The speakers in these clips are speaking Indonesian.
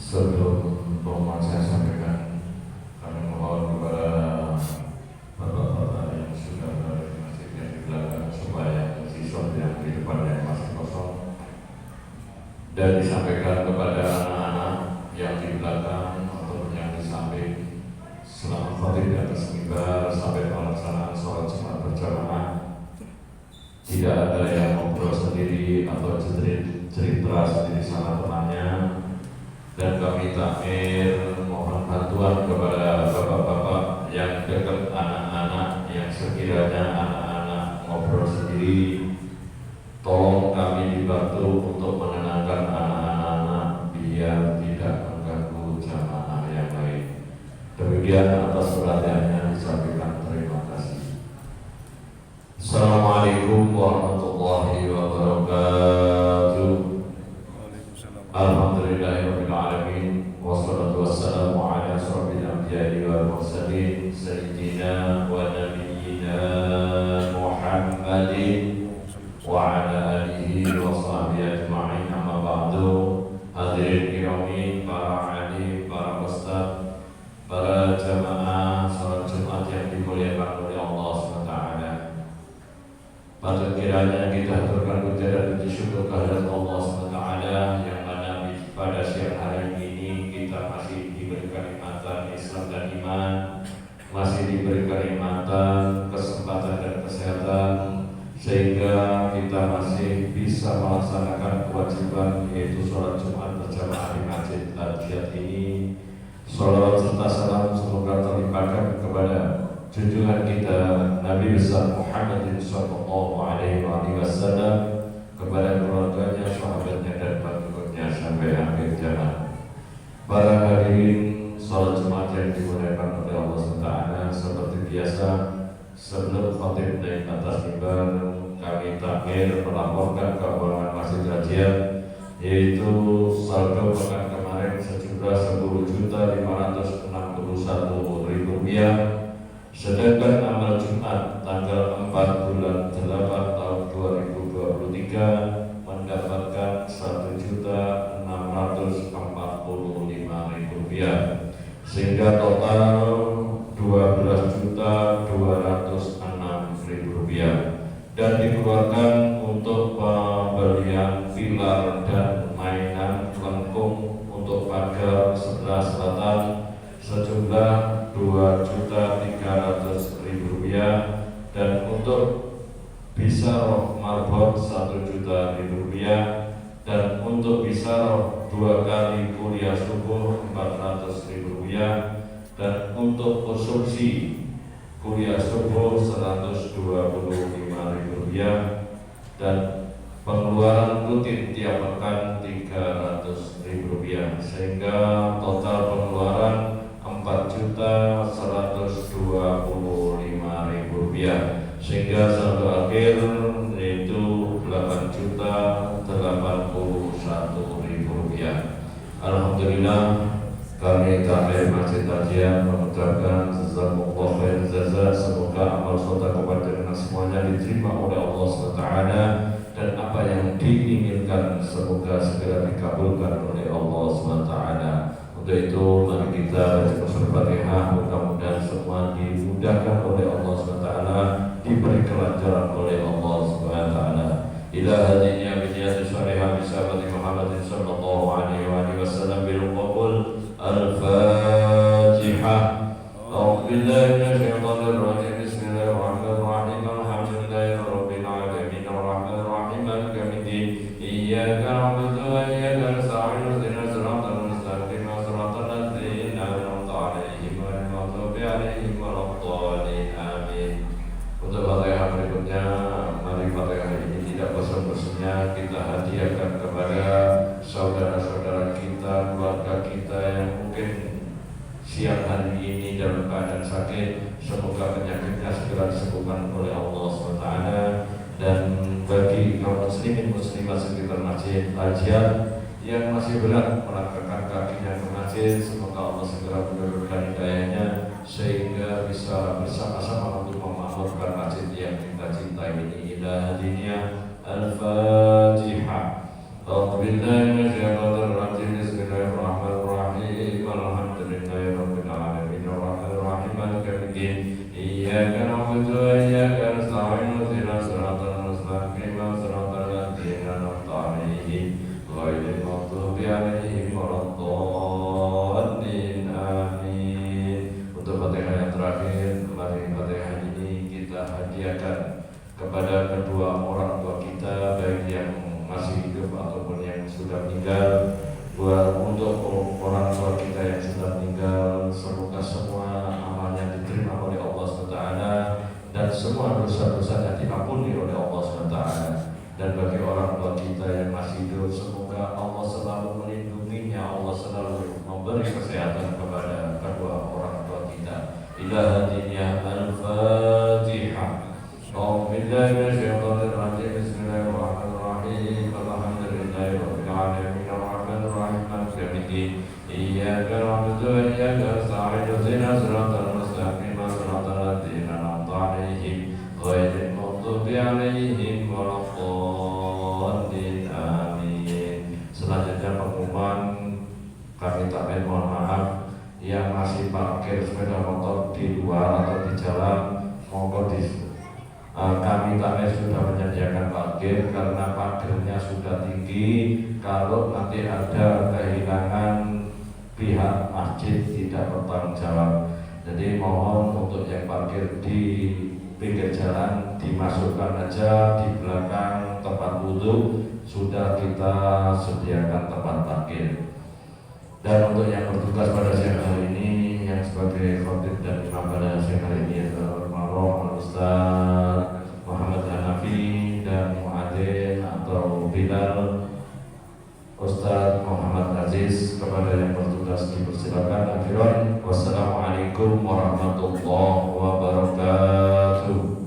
Sebelum pengumuman saya sampaikan, kami mohon kepada bapak-bapak yang sudah berada di masjid yang di belakang supaya mengisi slot yang di depan yang masih kosong, dan disampaikan kepada anak-anak yang di belakang atau yang di samping selama khotib di atas mimbar sampai pelaksanaan sholat Jumat berjamaah. Tidak ada yang ngobrol sendiri atau cerita sendiri sama temannya. Dan kami takmir mohon bantuan kepada bapak-bapak yang dekat anak-anak yang sekiranya anak-anak ngobrol sendiri, tolong kami dibantu untuk menenangkan anak-anak biar tidak mengganggu jamaah yang lain. Demikian atas perhatiannya disampaikan, terima kasih. Assalamualaikum warahmatullahi wabarakatuh. Alhamdulillahirabbil alamin wassalatu wassalamu ala asyrofil anbiya'i wal mursalin sayyidina wa nabiyyina Muhammadin wa ala alihi wa sahbihi ajma'in, amma ba'du. Hadirin kiramin, para alim, para ustaz, para jamaah salat Jumat yang dimuliakan oleh Allah SWT. Patut kiranya kita aturkan puja dan puji syukur kehadirat Allah SWT yang mana pada siang hari ini kita masih diberi kenikmatan Islam dan iman, masih diberi kenikmatan kesempatan dan kesehatan, sehingga kita masih bisa melaksanakan kewajiban yaitu sholat Jumat berjamaah di Masjid Al-Jihad ini. Sholawat serta salam semoga terlimpahkan kepada junjungan kita Nabi besar Muhammad sallallahu alaihi wasallam, kepada keluarganya, sahabatnya dan pengikutnya sampai akhir zaman. Para hadirin salat Jumat yang dimuliakan oleh Allah SWT, seperti biasa sebelum khatib naik atas mimbar, kami takmir melaporkan keuangan Masjid Al-Jihad, yaitu saldo pekan kemarin sejumlah Rp10.561.000, sedangkan amal Jumat tanggal 4 bulan 8 tahun 2023 mendapatkan Rp1.645.000, sehingga total Rp12.206.000, dan dikeluarkan untuk pembelian pilar dan mainan lengkung untuk pagar sebelah selatan sejumlah Rp2.300.000, dan untuk bisaroh marbot Rp1.000.000, dan untuk bisaroh 2 kali kuliah subuh Rp400.000, dan untuk konsumsi kuliah subuh Rp125.000, dan pengeluaran rutin tiap pekan Rp300.000, sehingga total pengeluaran Rp4.125.000, sehingga saldo akhir yaitu Rp8.081.000. Alhamdulillah, kami takmir Masjid Al-Jihad mengucapkan jazakumullah khairan jazaa. Semoga amal sedekah panjenengan semuanya diterima oleh Allah SWT, dan apa yang diinginkan semoga segera dikabulkan oleh Allah SWT. Untuk itu mari kita baca surah Fatihah, mudah-mudahan semua dimudahkan oleh Allah SWT, diberi kelancaran oleh Allah SWT. Ila hadinya biniyati syarihah bisahabati Muhammadin sallallahu alaihi wasallam bil qabul. Al-Fatihah. A'udzu billahi minasyaitonir rajim. Bismillahirrahmanirrahim. Alhamdulillahirabbil alamin. Arrahmanir rahim. Maliki yaumiddin. Iyyaka na'budu wa iyyaka nasta'in. Ihdinas siratal mustaqim. Siratal ladzina an'amta 'alaihim ghairil maghdubi 'alaihim waladdallin. Amin. Untuk Fatihah berikutnya, mari Fatihah ini tidak bosan-bosannya kita hadiahkan kepada saudara-saudara kita, keluarga kita yang mungkin siang hari ini dalam keadaan sakit. Semoga penyakitnya segera disembuhkan oleh Allah SWT. Dan bagi kaum muslimin muslimat sekitar Masjid Al-Jihad yang masih berat melangkahkan kakinya ke masjid, semoga Allah segera memberikan hidayahnya sehingga bisa bersama-sama untuk memakmurkan masjid yang kita cintai ini. Ila hadinya Al-Fatihah. A'udzu billahi minasyaitonir rajim. Bismillahirrahmanirrahim. عليهم غير المغضوب عليهم ولا الضالين amin. Untuk Fatihah yang terakhir, mari Fatihah ini kita hadiahkan kepada kedua orang tua kita, baik yang masih hidup ataupun yang sudah meninggal. Untuk orang tua kita yang sudah meninggal, semoga semua amalnya diterima oleh Allah SWT dan semua dosa-dosanya diampuni oleh Allah SWT. Dan bagi orang tua kita yang masih hidup, semoga Allah selalu melindunginya, Allah selalu memberi kesehatan kepada kedua orang tua kita. Ila hadiniya al-Fatihah. Bismillahirrahmanirrahim. Bismillahirrahmanirrahim. Alhamdulillahirabbil alamin. Arrahmanirrahim. Maliki yaumiddin. Iyyaka na'budu wa iyyaka nasta'in. Ihdinas siratal mustaqim. Siratal ladzina an'amta 'alaihim ghairil maghdubi 'alaihim waladdallin amin. Selanjutnya pengumuman, kami takmir mohon maaf yang masih parkir sepeda motor di luar atau di jalan, monggo kami takmir sudah menyediakan parkir karena pagernya sudah tinggi. Kalau nanti ada kehilangan, pihak masjid tidak bertanggung jawab. Jadi mohon untuk yang parkir di pinggir jalan dimasukkan aja di belakang tempat wudhu, sudah kita sediakan tempat parkir. Dan untuk yang bertugas pada siang hari ini, yang sebagai khotib dan imam pada siang hari ini adalah Al-Marhum Ustaz Muhammad Hanafi dan muadzin atau Bilal Ustaz Muhammad Aziz. Kepada yang bertugas dipersilakan. Akhiran, wassalamualaikum warahmatullahi wabarakatuh.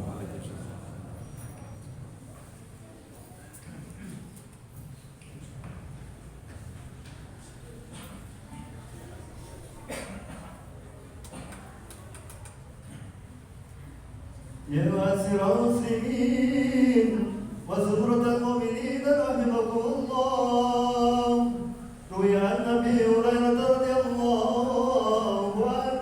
يا واسر المسلمين وزهرة المؤمنين رحمكم الله. روي عن ابي هريره رضي الله عنه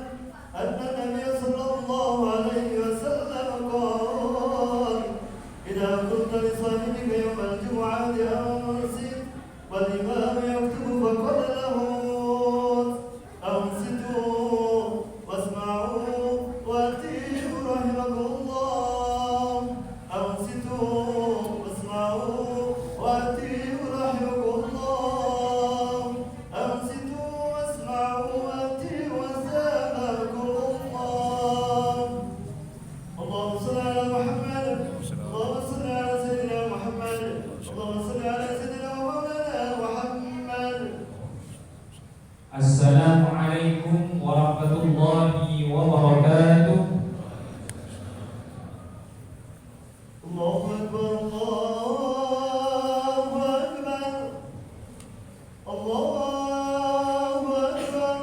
ان النبي صلى الله عليه وسلم قال: اذا قلت لصاحبك يوم الجمعه انصت والامام يكتب فقل له انصتوا واسمعوا واتيوا رحمكم الله. أنصتوا واسمعوا وأطيعوا رحمكم الله. أنصتوا واسمعوا وأطيعوا وسامحكم الله. اللهم صل على محمد. اللهم صل على سيدنا محمد. اللهم صل على سيدنا ومولانا محمد. Assalamualaikum warahmatullahi wabarakatuh. الله أكبر الله أكبر الله أكبر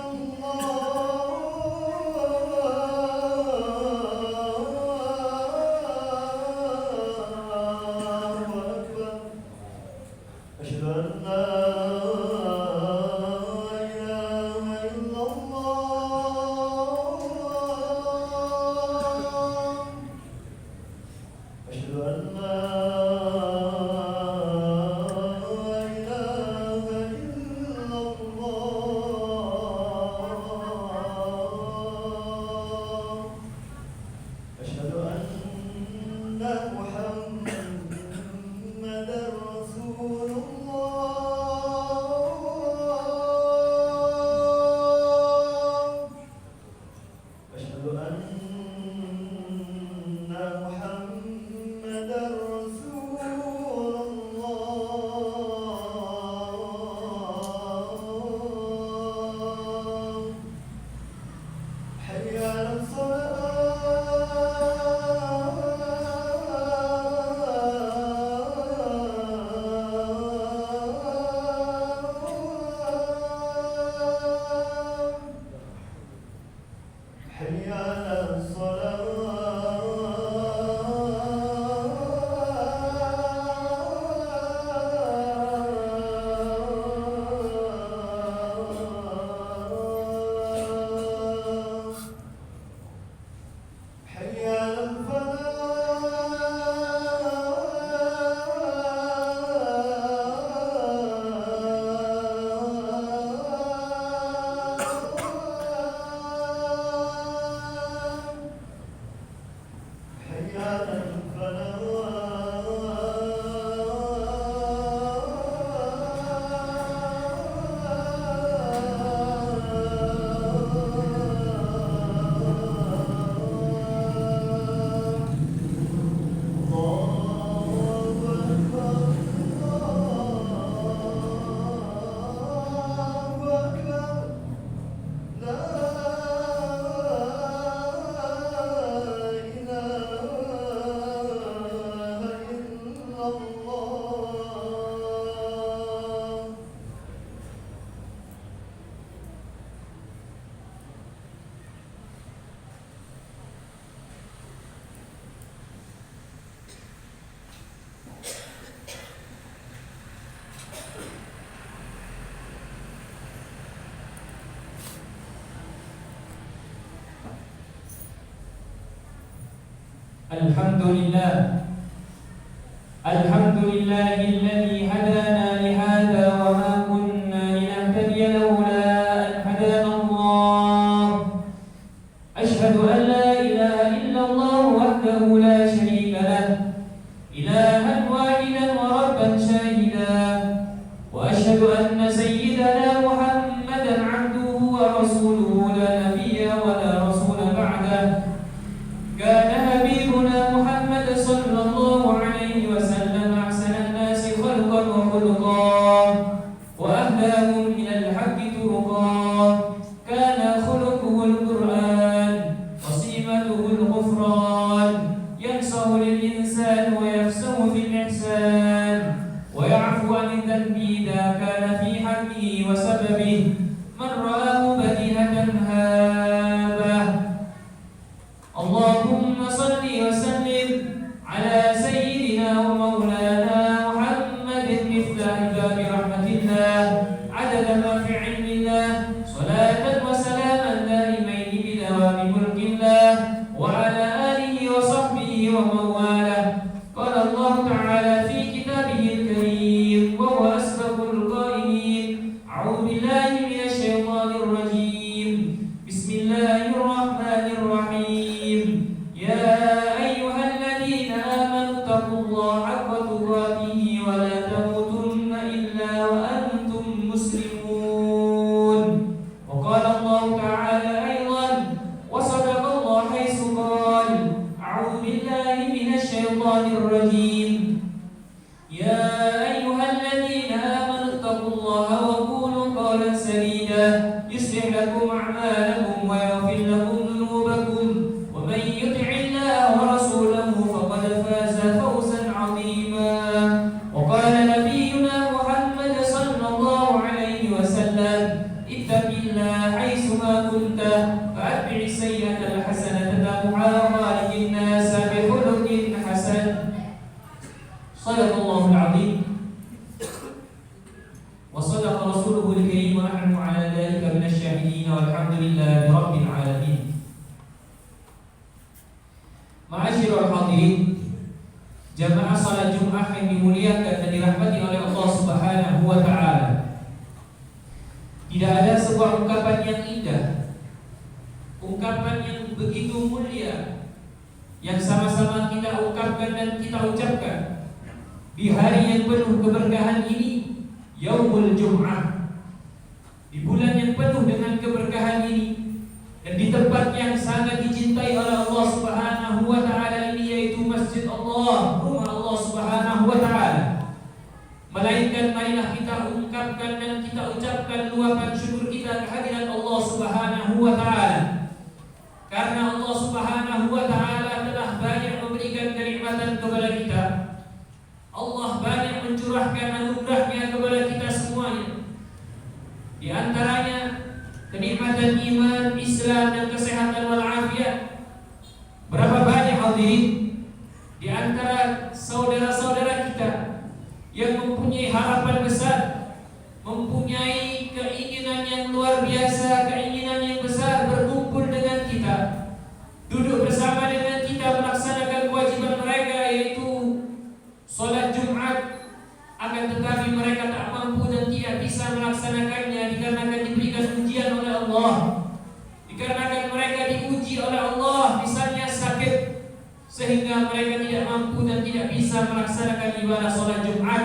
الله أكبر. أشهد أن لا إله إلا الله. أشهد أن لا إله إلا الله. أشهد أن محمدا رسول الله. الحمد لله الذي هدانا لهذا وما كنا لنهتدي لولا أن هدانا الله أشهد أن لا إله إلا الله وحده لا شريك له إلها واحدا وربا شاهدا وأشهد أن سيدنا محمدا عبده ورسوله لا نبي ولا رسول بعده كان حبيبنا محمد صلى الله عليه وسلم أحسن الناس خلقا وخلقا وأهداهم إلى الحق طرقا كان خلقه القرآن وصيمته الغفران ينصح للإنسان ويفسه في الإحسان ويعفو عن الذنب إذا كان في حقه وسببه من رآه بديهة هابه اللهم صل وسلم على سيدنا ومولانا محمد مفتاح باب رحمة الله عدد ما في علم الله صلاة وسلاما دائمين بدوام ملك الله وعلى آله وصحبه ومن والاه قال الله تعالى في كتابه الكريم وهو أصدق القائلين أعوذ بالله من الشيطان الرجيم بسم الله الرحمن الرحيم يا أيها الذين آمنوا اتقوا الله حق تقاته ولا تموتن إلا وأنتم مسلمون وقال الله تعالى أيضا وصدق الله حيث قال أعوذ بالله من الشيطان الرجيم يا أيها الذين آمنوا اتقوا الله وقولوا قولا سديدا يصلح لكم أعمالكم ويغفر لكم ذنوبكم ومن يطع الله ورسوله فقد فاز فوزا عظيما وقال نبينا محمد صلى الله عليه وسلم اتق الله حيثما كنت فأتبع السيئة الحسنة تمحها وخالق الناس بخلق حسن صدق الله العظيم وصدق رسوله الكريم ونحن على ذلك من الشاهدين والحمد لله رب العالمين. Ma'asyiral hadirin, jamaah salat Jumat yang dimuliakan dan dirahmati oleh Allah Subhanahu wa taala. Tidak ada sebuah ungkapan yang indah, ungkapan yang begitu mulia yang sama-sama kita ungkapkan dan kita ucapkan di hari yang penuh keberkahan ini, Yaumul Jum'ah, di bulan yang penuh dengan keberkahan ini, dan di tempat yang sangat dicintai oleh Allah Subhanahu wa taala ini, yaitu Masjid Allah, rumah Allah Subhanahu wa taala. Melainkan marilah kita ungkapkan dan kita ucapkan luapan syukur kita kehadiran Allah Subhanahu wa taala. Karena Allah Subhanahu wa taala telah banyak memberikan kenikmatan kepada kita. Allah banyak mencurahkan anugerahnya kepada kita semuanya. Di antaranya kenikmatan iman, Islam dan kesehatan walafiat. Berapa banyak hadirin di antara saudara-saudara kita yang mempunyai harapan besar, mempunyai keinginan yang luar biasa, keinginan yang besar berkumpul dengan kita, duduk bersama dengan kita melaksanakan kewajiban mereka, yaitu salat Jumat, akan tetapi mereka tak mampu dan tidak bisa melaksanakannya dikarenakan diberikan ujian oleh Allah, dikarenakan mereka diuji oleh Allah, misalnya sakit, sehingga mereka tidak mampu dan tidak bisa melaksanakan ibadah salat Jumat,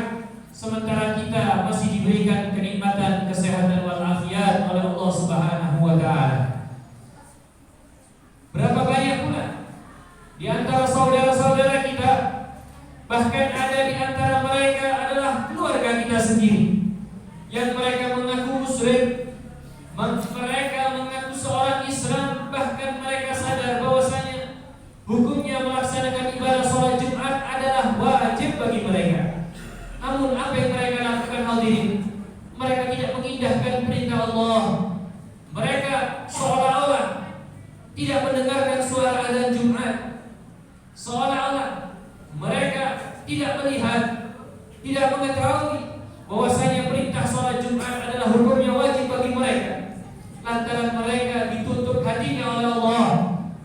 sementara kita masih diberikan kenikmatan kesehatan walafiat oleh Allah Subhanahu wa taala. Berapa banyak pula di antara saudara-saudara kita, bahkan ada di antara mereka adalah keluarga kita sendiri, yang mereka mengaku muslim, mereka mengaku seorang Islam, bahkan mereka sadar bahwasanya hukumnya melaksanakan ibadah salat Jumat adalah wajib bagi mereka. Namun apa yang mereka lakukan hadirin? Mereka tidak mengindahkan perintah Allah. Mereka seolah-olah tidak mendengarkan suara azan Jumat, seolah-olah mereka tidak melihat, tidak mengetahui bahwasanya perintah salat Jumat adalah hukumnya wajib bagi mereka. Lantaran mereka ditutup hatinya oleh Allah,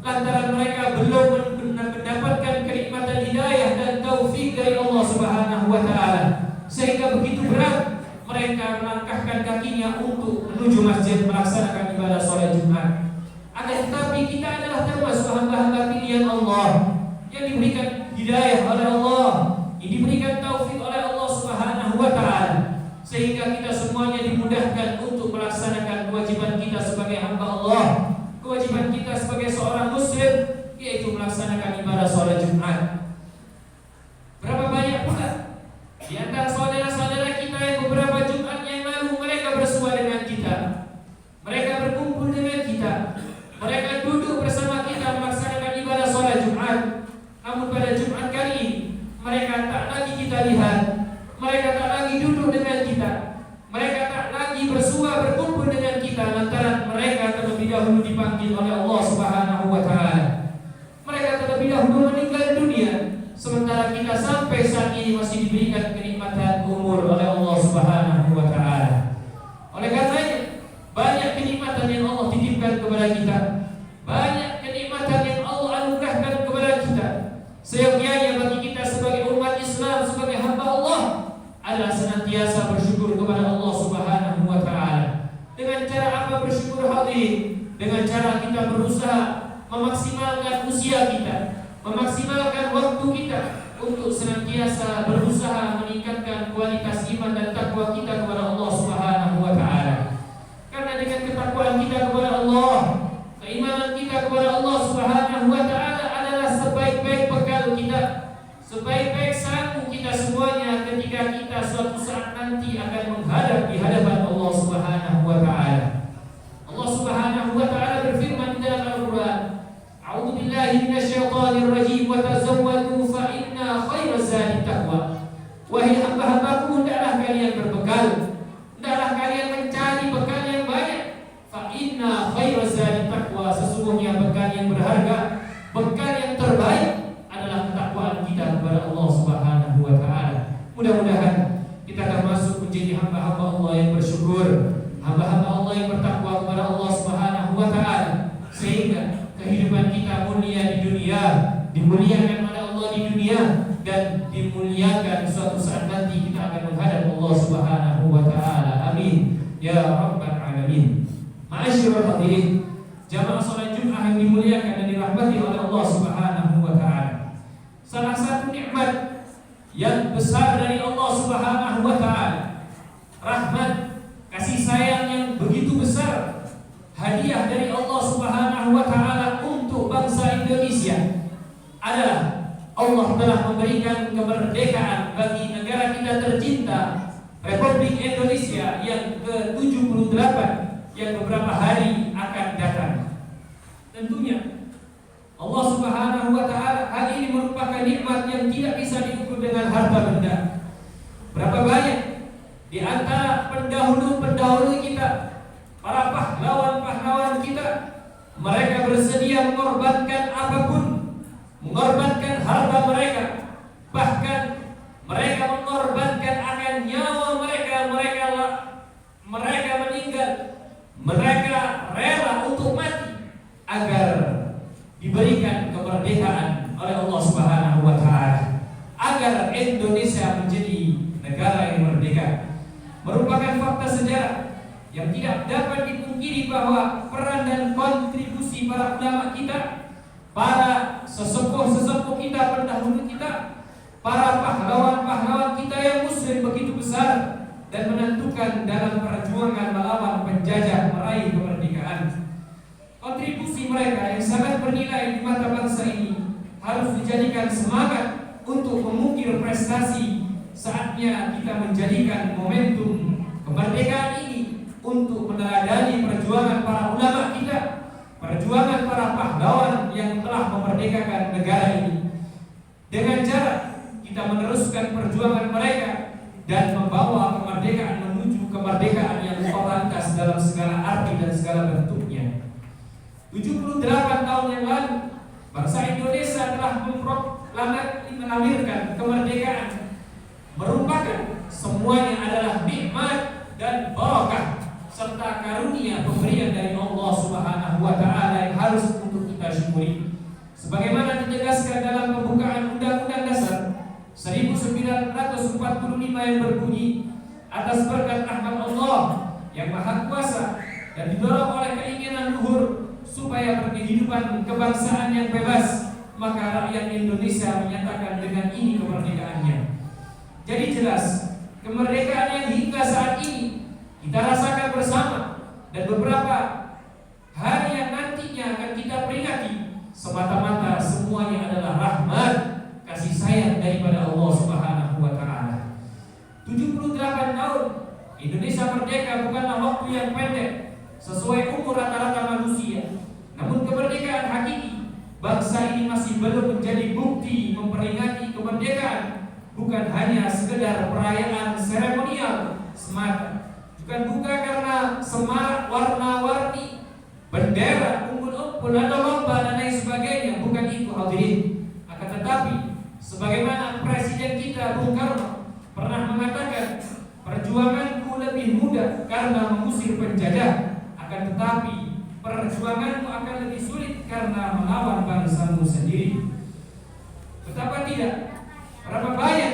lantaran mereka belum mendapatkan Subhanahu wa taala, sehingga begitu berat mereka melangkahkan kakinya untuk menuju masjid melaksanakan ibadah salat Jumat. Akan tetapi kita adalah termasuk hamba-hamba pilihan Allah yang diberikan hidayah oleh Allah, yang diberikan taufik oleh Allah Subhanahu wa taala, sehingga kita semuanya dimudahkan untuk melaksanakan kewajiban kita sebagai hamba Allah, kewajiban kita sebagai seorang muslim, yaitu melaksanakan ibadah salat Jumat. Berapa banyak pula di antara saudara-saudara kita yang beberapa Jumat yang lalu mereka bersua dengan kita, mereka berkumpul dengan kita, mereka duduk bersama kita melaksanakan ibadah salat Jumat. Namun pada Jumat kali ini mereka tak lagi kita lihat, mereka tak lagi duduk dengan kita, mereka tak lagi bersua berkumpul dengan kita lantaran mereka terlebih dahulu dipanggil oleh Allah Subhanahu wa taala. Mereka terlebih dahulu meninggal dunia, sementara kita sampai saat ini masih diberikan kenikmatan umur oleh Allah Subhanahu wa taala. Oleh karenanya, banyak kenikmatan yang Allah titipkan kepada kita, banyak kenikmatan yang Allah anugerahkan kepada kita. Seyogyanya bagi kita sebagai umat Islam, sebagai hamba Allah, adalah senantiasa bersyukur kepada Allah Subhanahu wa taala. Dengan cara apa bersyukur hadirin? Dengan cara kita berusaha memaksimalkan usia kita, memaksimalkan waktu kita untuk senantiasa berusaha meningkatkan kualitas iman dan takwa kita kepada Allah Subhanahu wa taala. Karena dengan ketakwaan kita kepada Allah, keimanan kita kepada Allah Subhanahu wa taala adalah sebaik-baik bekal kita, sebaik-baik sanggup kita semuanya ketika kita suatu saat nanti akan menghadap di hadapan Allah Subhanahu wa taala. Allah Subhanahu wa taala berfirman di dalam Al-Qur'an, "A'udzu billahi minasyaitonir rajim wa tazawwadu fa inna khairaz zadi taqwa." Wahai hamba-hambaku, hendaklah kalian berbekal, hendaklah kalian mencari bekal yang banyak. Fa inna khairaz zadi taqwa, sesungguhnya bekal yang berharga, bekal yang terbaik adalah ketakwaan kita kepada Allah Subhanahu wa taala. Mudah-mudahan kita termasuk menjadi hamba-hamba Allah yang bersyukur, hamba-hamba Allah yang bertakwa kepada Allah Subhanahu wa taala, sehingga kehidupan kita mulia di dunia, dimuliakan oleh Allah di dunia, dan dimuliakan suatu saat nanti kita akan menghadap Allah Subhanahu wa taala. Amin ya rabbal alamin. Ma'asyiral hadirin, jamaah salat Jumat yang dimuliakan dan dirahmati oleh Allah Subhanahu wa taala. Salah satu nikmat yang besar dari Allah Subhanahu wa taala, rahmat, kasih sayang yang begitu besar, hadiah dari Allah Subhanahu wa taala untuk bangsa Indonesia adalah Allah telah memberikan kemerdekaan bagi negara kita tercinta, Republik Indonesia yang ke-78 yang beberapa hari akan datang. Tentunya Allah Subhanahu wa taala, hal ini merupakan nikmat yang tidak bisa diukur dengan harta benda. Berapa banyak di antara pendahulu-pendahulu kita, para pahlawan-pahlawan kita, mereka bersedia mengorbankan apapun, mengorbankan harta mereka, bahkan mereka mengorbankan akan nyawa mereka, mereka meninggal, mereka rela untuk mati agar diberikan kemerdekaan oleh Allah Subhanahu wa taala, agar Indonesia menjadi negara yang merdeka. Merupakan fakta sejarah yang tidak dapat dipungkiri bahwa peran dan kontribusi para ulama kita, para sesepuh-sesepuh kita, pendahulu kita, para pahlawan-pahlawan kita yang muslim begitu besar dan menentukan dalam perjuangan melawan penjajah meraih kemerdekaan. Kontribusi mereka yang sangat bernilai di mata bangsa ini harus dijadikan semangat untuk mengukir prestasi. Saatnya kita menjadikan momentum kemerdekaan ini untuk meneladani perjuangan para ulama kita, perjuangan para pahlawan yang telah memerdekakan negara ini, dengan cara kita meneruskan perjuangan mereka dan membawa kemerdekaan menuju kemerdekaan yang totalitas dalam segala arti dan segala bentuknya. 78 tahun yang lalu, bangsa Indonesia telah melamirkan kemerdekaan, merupakan semuanya adalah nikmat dan barakah serta karunia pemberian dari Allah Subhanahu wa taala yang harus untuk kita syukuri. Sebagaimana ditegaskan dalam pembukaan Undang-Undang Dasar 1945 yang berbunyi, atas berkat rahmat Allah yang Maha Kuasa dan didorong oleh keinginan luhur supaya berkehidupan kebangsaan yang bebas, maka rakyat Indonesia menyatakan dengan ini kemerdekaannya. Jadi jelas, kemerdekaan yang hingga saat ini kita rasakan bersama dan beberapa hari yang nantinya akan kita peringati, semata-mata semuanya adalah rahmat, kasih sayang daripada Allah Subhanahu wa taala. 78 tahun Indonesia merdeka bukanlah waktu yang pendek sesuai umur rata-rata manusia. Namun kemerdekaan hakiki bangsa ini masih belum menjadi bukti memperingati kemerdekaan, bukan hanya sekedar perayaan seremonial semata, bukan karena semarak warna-warni, bendera, umpul-umpul, ada lomba dan lain sebagainya, bukan itu hadirin. Akan tetapi sebagaimana Presiden kita Bung Karno pernah mengatakan, perjuanganku lebih mudah karena mengusir penjajah, akan tetapi perjuanganmu akan lebih sulit karena melawan bangsamu sendiri. Betapa tidak, berapa banyak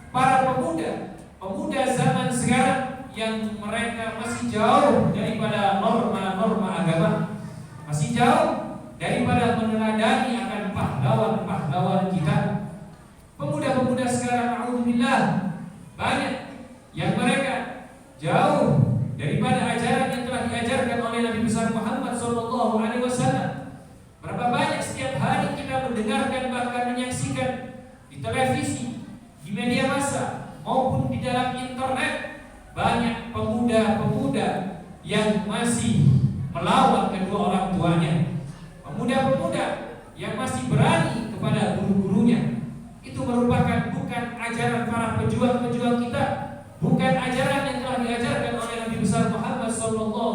para pemuda zaman sekarang yang mereka masih jauh daripada norma-norma agama, masih jauh daripada meneladani akan pahlawan-pahlawan kita. Pemuda-pemuda sekarang, alhamdulillah, banyak yang mereka jauh daripada ajaran yang telah diajarkan oleh Nabi besar Muhammad SAW. Berapa banyak setiap hari kita mendengarkan, bahkan menyaksikan di televisi, di media massa maupun di dalam internet, banyak pemuda-pemuda yang masih melawan kedua orang tuanya, pemuda-pemuda yang masih berani kepada guru-gurunya. Itu merupakan bukan ajaran para pejuang-pejuang kita, bukan ajaran yang telah diajarkan oleh Nabi besar Muhammad SAW.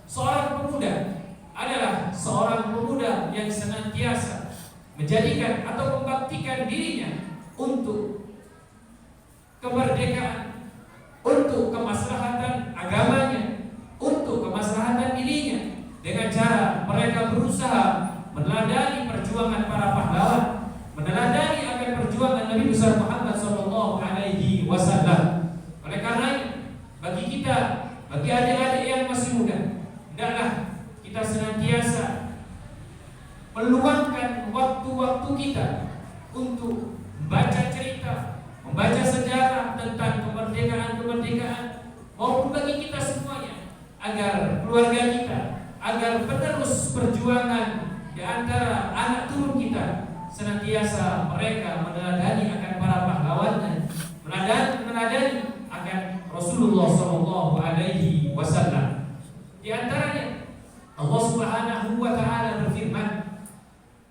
Seorang pemuda adalah seorang pemuda yang senantiasa menjadikan atau membaktikan dirinya untuk kemerdekaan, untuk kemaslahatan agamanya, untuk kemaslahatan dirinya, dengan cara mereka berusaha meneladani perjuangan para pahlawan, meneladani akan perjuangan Nabi besar Muhammad SAW. Oleh karenanya, bagi kita, bagi adik-adik yang masih muda, hendaklah kita senantiasa meluangkan waktu-waktu kita untuk membaca cerita, membaca sejarah tentang kemerdekaan maupun bagi kita semuanya, agar keluarga kita, agar penerus perjuangan di antara anak turun kita senantiasa mereka meneladani akan para pahlawan, meneladani akan Rasulullah SAW. Di antaranya Allah Subhanahu wa taala berfirman,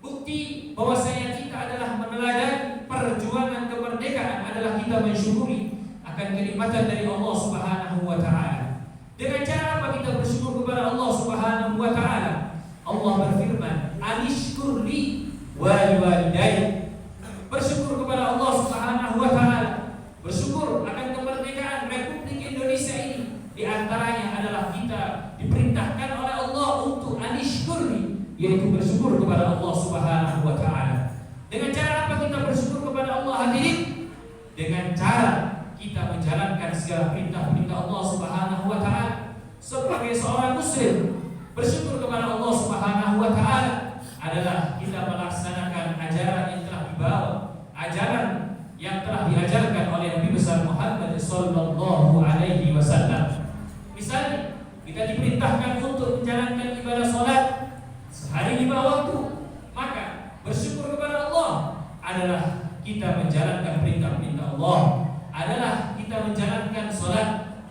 bukti bahwasanya kita adalah meneladani perjuangan kemerdekaan adalah kita mensyukuri akan kenikmatan dari Allah Subhanahu wa taala. Dengan cara apa kita bersyukur kepada Allah Subhanahu wa taala? Allah berfirman, anishkurli wa liwalidayya. Bersyukur kepada Allah Subhanahu wa taala, bersyukur akan kemerdekaan Republik Indonesia ini. Di antaranya adalah kita diperintahkan oleh Allah untuk anishkurli, yaitu bersyukur kepada Allah Subhanahu wa taala. Dengan cara apa kita bersyukur kepada Allah hadirin? Dengan cara kita menjalankan segala perintah-perintah Allah Subhanahu wa taala. Sebagai seorang muslim, bersyukur kepada Allah Subhanahu wa taala adalah kita melaksanakan ajaran yang telah dibawa, ajaran yang telah diajarkan oleh Nabi besar Muhammad sallallahu alaihi wasallam. Misalnya, kita diperintahkan untuk menjalankan ibadah salat sehari 5 waktu, maka bersyukur kepada Allah adalah kita menjalankan perintah-perintah Allah, adalah kita menjalankan salat,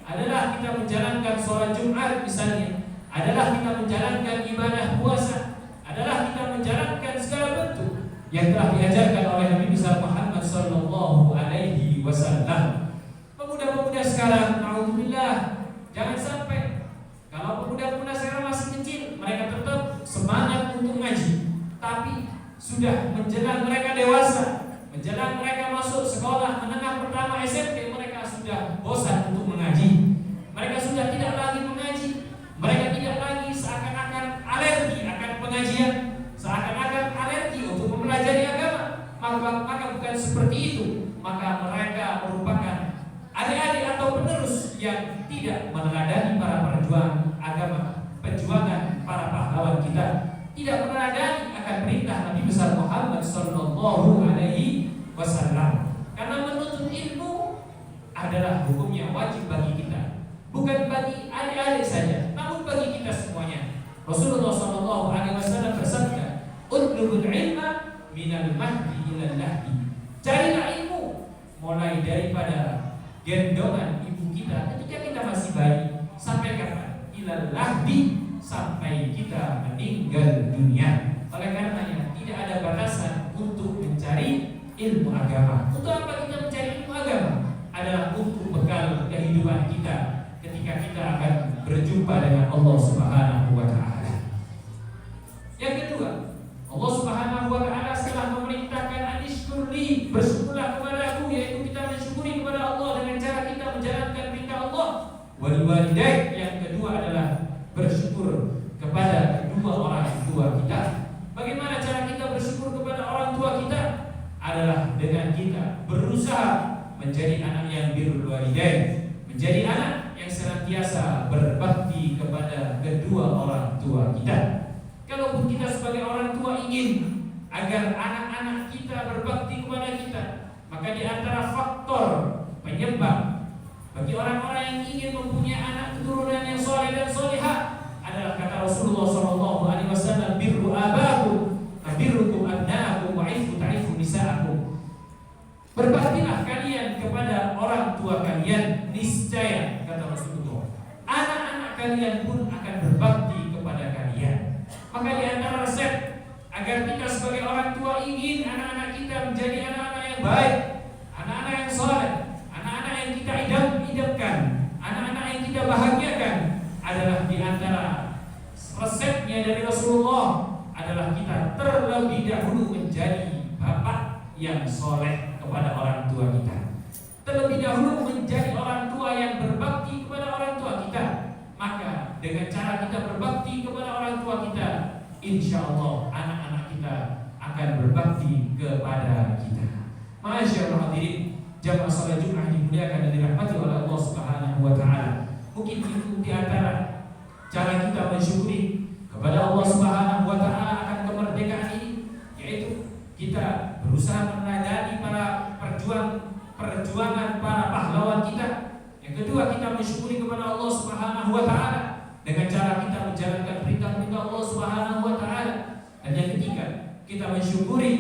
adalah kita menjalankan salat Jumat misalnya, adalah kita menjalankan ibadah puasa, adalah kita menjalankan segala bentuk yang telah diajarkan oleh Nabi besar Muhammad sallallahu alaihi wasallam. Pemuda-pemuda sekarang, alhamdulillah, jangan sampai kalau pemuda-pemuda sekarang masih kecil, mereka tetap semangat untuk ngaji, tapi sudah menjelang mereka dewasa, menjelang mereka masuk sekolah menengah pertama SMP, mereka sudah bosan untuk mengaji. Mereka sudah tidak lagi mengaji. Mereka tidak lagi seakan-akan alergi akan pengajian, seakan-akan alergi untuk mempelajari agama. Maka bukan Sallallahu Alaihi Wasallam. Karena menuntut ilmu adalah hukumnya wajib bagi kita, bukan bagi adik-adik saja, namun bagi kita semuanya. Rasulullah Sallallahu Alaihi Wasallam bersabda, "Utlubul ilma minal mahdi ilal lahdi." Carilah ilmu mulai daripada gendongan ibu kita ketika kita masih bayi sampai kapan? Ilal lahdi, sampai kita meninggal dunia. Oleh karenanya tidak ada batasan untuk mencari ilmu agama. Untuk apa kita mencari ilmu agama? Adalah untuk bekal kehidupan kita ketika kita akan berjumpa dengan Allah Subhanahu wa taala. Yang kedua, Allah Subhanahu wa taala setelah memerintahkan anishkurli, bersyukurlah kepadaku, yaitu kita mensyukuri kepada Allah dengan cara kita menjalankan perintah Allah. Wal walidain, yang kedua adalah bersyukur kepada kedua orang tua kita. Bagaimana cara kita bersyukur kepada orang tua kita? Adalah dengan kita berusaha menjadi anak yang birrul walidain, menjadi anak yang senantiasa berbakti kepada kedua orang tua kita. Kalaupun kita sebagai orang tua ingin agar anak-anak kita berbakti kepada kita, maka di antara faktor penyebab bagi orang-orang yang ingin mempunyai anak keturunan yang soleh dan solehah adalah kata Rasulullah Sallallahu Alaihi Wasallam, birru abakum, birrukum abnaakum, wa ifu ta'ifu nisaakum. Berbaktilah kalian kepada orang tua kalian, niscaya kata Rasulullah, anak-anak kalian pun akan berbakti kepada kalian. Maka di antara resep agar kita sebagai orang tua ingin anak-anak kita menjadi anak-anak yang baik, anak-anak yang soleh, anak-anak yang kita idam-idamkan, anak-anak yang kita bahagiakan, adalah di antara resepnya dari Rasulullah adalah kita terlebih dahulu menjadi bapak yang soleh kepada orang tua kita. Terlebih dahulu menjadi orang tua yang berbakti kepada orang tua kita. Maka dengan cara kita berbakti kepada orang tua kita, insya Allah anak-anak kita akan berbakti kepada kita. Masyaallah hadirin jamaah salat Jumat dimuliakan dan dirahmati oleh Allah Subhanahu wa taala. Mungkin itu di antara cara kita mensyukuri kepada Allah Subhanahu wa taala akan kemerdekaan ini, yaitu kita berusaha meneladani para perjuangan para pahlawan kita. Yang kedua, kita mensyukuri kepada Allah Subhanahu wa taala dengan cara kita menjalankan perintah-perintah Allah Subhanahu wa taala. Dan yang ketiga, kita mensyukuri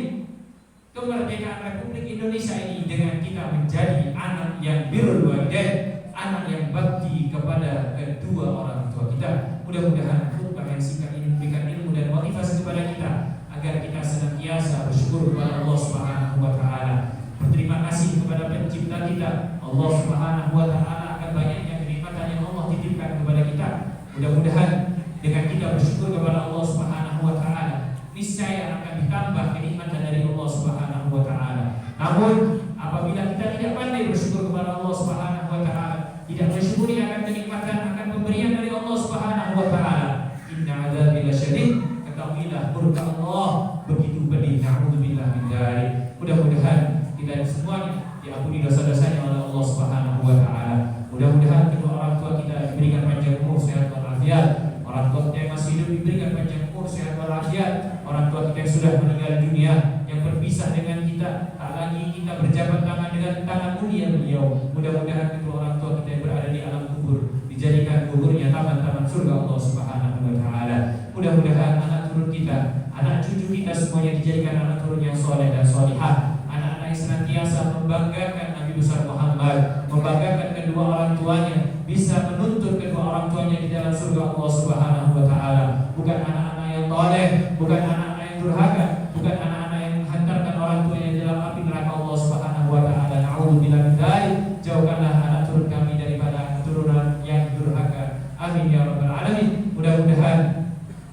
kemerdekaan Republik Indonesia ini dengan kita menjadi anak yang birrul walidain, anak yang bakti kepada kedua orang tua kita. Mudah-mudahan khutbah yang singkat ini memberikan ilmu dan motivasi kepada kita agar kita senantiasa bersyukur kepada Allah Subhanahu wa taala. Berterima kasih kepada pencipta kita, Allah Subhanahu wa taala, akan banyaknya kenikmatan yang Allah titipkan kepada kita. Mudah-mudahan dengan kita bersyukur kepada Allah Subhanahu wa taala, niscaya akan ditambah kenikmatan dari Allah Subhanahu wa taala. Namun apabila kita tidak pandai bersyukur kepada Allah Subhanahu wa taala, tidak bersyukuri akan kenikmatan, akan pemberian dari Allah Subhanahu wa taala, inna adzabi lasyadid, ketahuilah murka Allah begitu pedih. Na'udzubillah min dzalik. Mudah-mudahan kita semuanya diampuni dosa-dosanya oleh Allah Subhanahu wa taala. Mudah-mudahan kedua orang tua kita diberikan panjang umur, sehat walafiat. Orang tua kita yang masih hidup diberikan panjang umur, sehat walafiat. Orang tua kita yang sudah meninggal dunia, yang berpisah dengan kita, tak lagi kita berjabat tangan dengan tangan mulia beliau. Mudah-mudahan kedua orang tua kita yang berada di alam kubur dijadikan kuburnya taman-taman surga Allah Subhanahu wa taala. Mudah-mudahan anak turun kita, anak cucu kita semuanya dijadikan anak turun yang soleh dan solihah, anak-anak yang senantiasa membanggakan Nabi besar Muhammad, membanggakan kedua orang tuanya, bisa menuntut kedua orang tuanya di dalam surga Allah Subhanahu wa taala. Bukan anak-anak yang toleh, bukan anak-anak yang durhaka, bukan anak-anak yang menghantarkan orang tuanya di dalam api neraka Allah Subhanahu wa taala. Na'udzubillah min dzalik. Jauhkanlah anak turun kami daripada keturunan yang durhaka. Amin ya rabbal alamin. Mudah-mudahan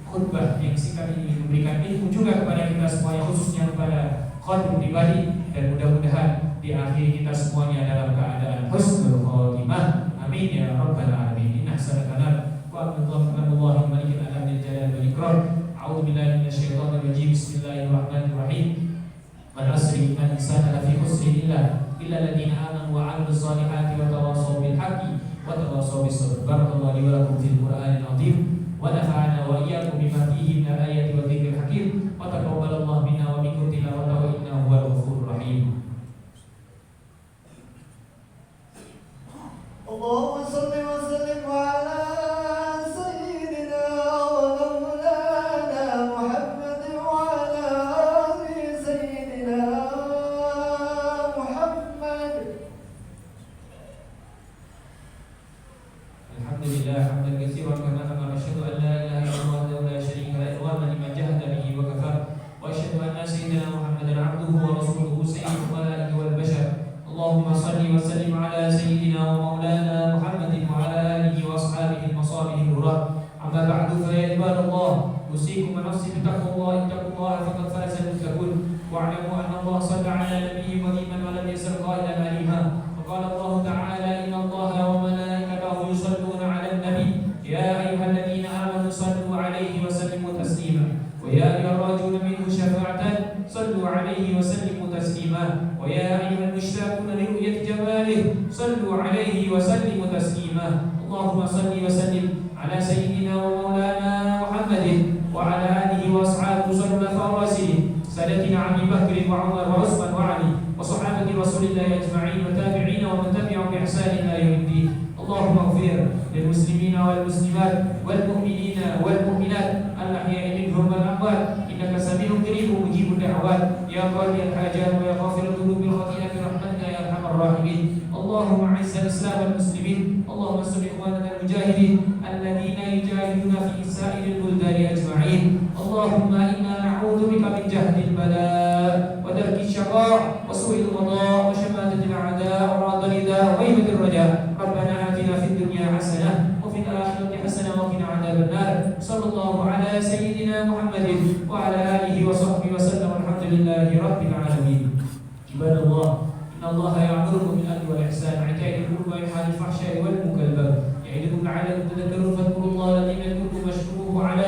khutbah yang singkat ini memberikan ilmu juga kepada kita semuanya, khususnya kepada khotib pribadi, dan mudah-mudahan di akhir kita semuanya dalam keadaan husnul khotimah. Amin ya rabbal alamin. Inna sadaqana wa aqwamullahi malikil alam bil jalal wal ikram. A'udzu billahi minasyaitonir rajim. Bismillahirrahmanirrahim. Wal asri innal insana lafi khusrin illa alladziina aamanu wa 'amilus shalihati wa tawassaw bil haqqi wa tawassaw bis sabr. Barakallahu li wa lakum fil Qur'anil 'azim. ونفعنا وإياكم بما فيه من الآيات والذكر الحكيم وتقبل الله منا ومنكم تلاوته إنه اللهم صل وسلم على سيدنا ومولانا محمد وعلى آل سيدنا محمد. الحمد لله حمدا كثيرا كما أمر. أشهد أن لا إله إلا الله وحده لا شريك له إكراما لمن جهد به وكفر، وأشهد أن سيدنا محمدا عبده ورسوله سيد الخلائق والبشر. اللهم صل وسلم على سيدنا ومولانا محمد وعلى آله وأصحابه المصابيح الهراء. أما بعد فيا عباد الله، أوصيكم ونفسي بتقوى الله. اتقوا الله فقد فاز المتقون، واعلموا أن الله صلى على نبيه قديما ولم يزل قائلا عليما. وقال الله تعالى: إن الله وملائكته يصلون على النبي يا أيها الذين آمنوا صلوا عليه وسلموا تسليما. ويا أيها الراجون منه شفاعة صلوا عليه وسلموا تسليما. ويا أيها المشتاقون لرؤية جماله صلوا عليه وسلموا تسليما. اللهم صل وسلم على سيدنا ومولانا محمد وعلى آله وأصحابه الخلفاء الراشدين سادتنا أبي بكر وعمر وعثمان وعلي وصحابة رسول الله أجمعين والتابعين ومن تبعهم بإحسان إلى يوم الدين. اللهم اغفر للمسلمين والمسلمات والمؤمنين والمؤمنات الأحياء منهم والأموات، إنك سميع قريب مجيب الدعوات، يا قاضي الحاجات ويا غافر الذنوب الخطيئة برحمتك يا أرحم الراحمين. اللهم أعز الإسلام والمسلمين، اللهم انصر إخواننا المجاهدين الذين يجاهدون في سائر البلدان أجمعين. اللهم إنا نعوذ بك من جهد البلاء ودرك الشقاء وسوء القضاء وشماتة الأعداء وعرض الرداء وغيبة الرجاء. ربنا آتنا في الدنيا حسنة وفي الآخرة حسنة وقنا عذاب النار. صلى الله على سيدنا محمد وعلى آله وصحبه وسلم، والحمد لله رب العالمين. عباد الله، إن الله يأمركم بالعدل والإحسان وإيتاء ذي القربى وينهى عن الفحشاء والمنكر والبغي يعظكم لعلكم تذكرون. فاذكروا الله الذي يذكركم واشكروه على